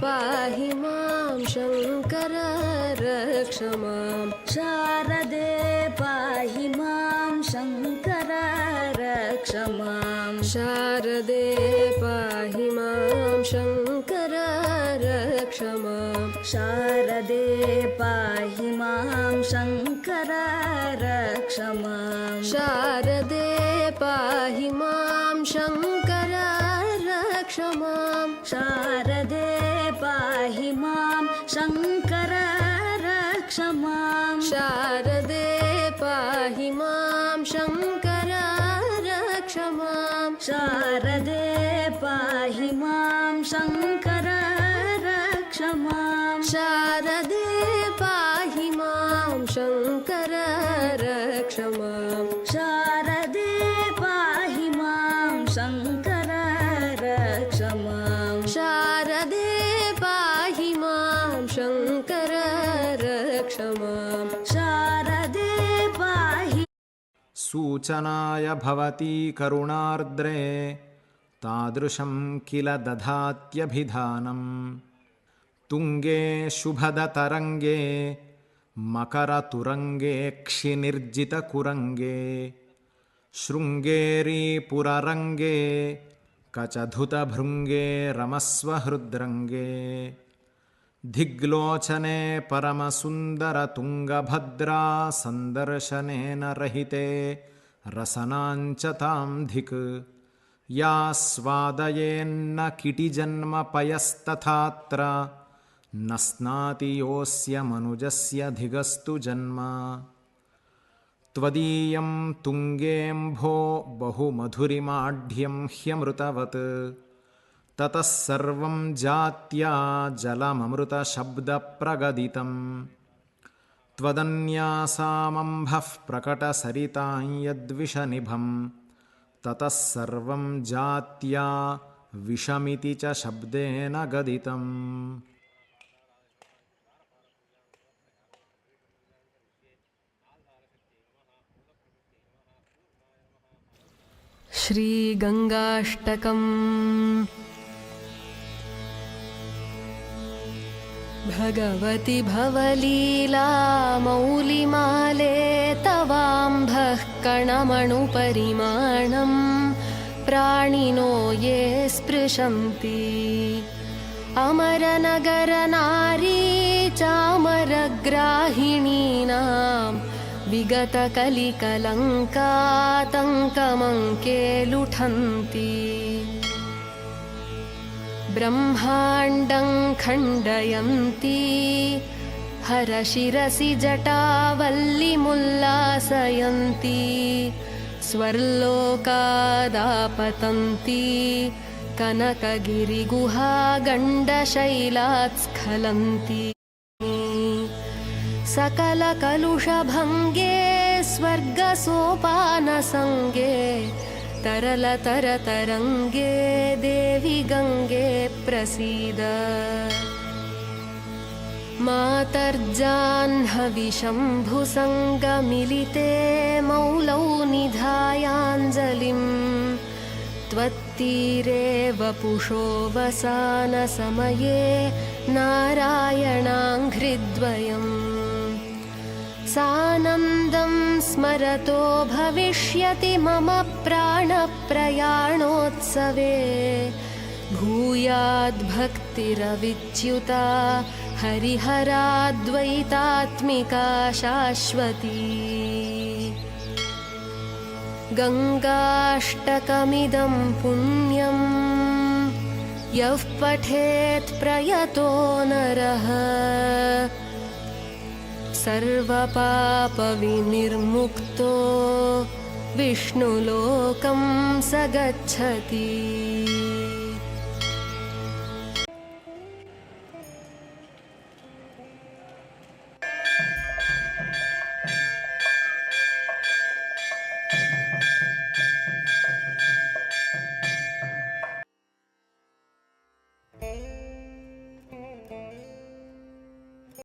पाहि मां शङ्कर रक्ष मां शारदे पाहि मां शङ्कर रक्ष मां शारदे पाहि मां शङ्कर रक्ष मां शारदे पाहि मां शङ्कर रक्ष मां शारदे पाहि मां शङ्कर रक्ष मां शारदे पाहि मां शङ्कर रक्ष मां शारदे पाहि मां शङ्कर रक्ष मां शारदे पाहि मां शङ्कर रक्ष मां शारदे पाहि मां शङ्कर रक्ष मां शारदे पाहि मां शङ्कर रक्ष मां शारदे पाहि मां शङ्कर रक्ष मां शारदे पाहि सूचनाय भवती करुणार्द्रे तादृशं किल दधात्यभिधानम् तुङ्गे शुभदतरङ्गे मकरतुरङ्गे क्षिनिर्जितकुरङ्गे शृङ्गेरीपुररङ्गे कचधुतभृङ्गे रमस्व हृद्रङ्गे दिग्लोचने परमसुन्दरतुङ्गभद्रा सन्दर्शनेन रहिते रसनाञ्च तां धिक् या स्वादयेन्न किटिजन्मपयस्तथात्र न स्नाति योऽस्य मनुजस्य धिगस्तु जन्म त्वदीयं तुङ्गेऽम्भो बहुमधुरिमाढ्यं ह्यमृतवत् ततः सर्वं जात्या जलममृतशब्दप्रगदितम् त्वदन्यासामम्भः प्रकटसरितां यद्विषनिभम् ततः सर्वं जात्या विषमिति च शब्देन गदितम् श्रीगङ्गाष्टकम् भगवति भवलीला मौलिमाले तवाम्भः कणमणुपरिमाणं प्राणिनो ये स्पृशन्ति अमरनगरनारी चामरग्राहिणीनां विगतकलिकलङ्कातङ्कमङ्के लुठन्ति ब्रह्माण्डं खण्डयन्ती हरशिरसि जटावल्लिमुल्लासयन्ती स्वर्लोकादापतन्ती कनकगिरिगुहागण्डशैलात् स्खलन्ति सकलकलुषभङ्गे स्वर्गसोपानसङ्गे तरलतरतरङ्गे देवि गङ्गे प्रसीद मातर्जाह्नविशम्भुसङ्गमिलिते मौलौ निधायाञ्जलिं त्वत्तीरे वपुषो वसानसमये नारायणाङ्घ्रिद्वयम् सानन्दं स्मरतो भविष्यति मम प्राणप्रयाणोत्सवे भूयाद्भक्तिरविच्युता हरिहराद्वैतात्मिका शाश्वती गङ्गाष्टकमिदं पुण्यं यः पठेत् प्रयतो नरः सर्वपापविनिर्मुक्तो विष्णुलोकं स गच्छति।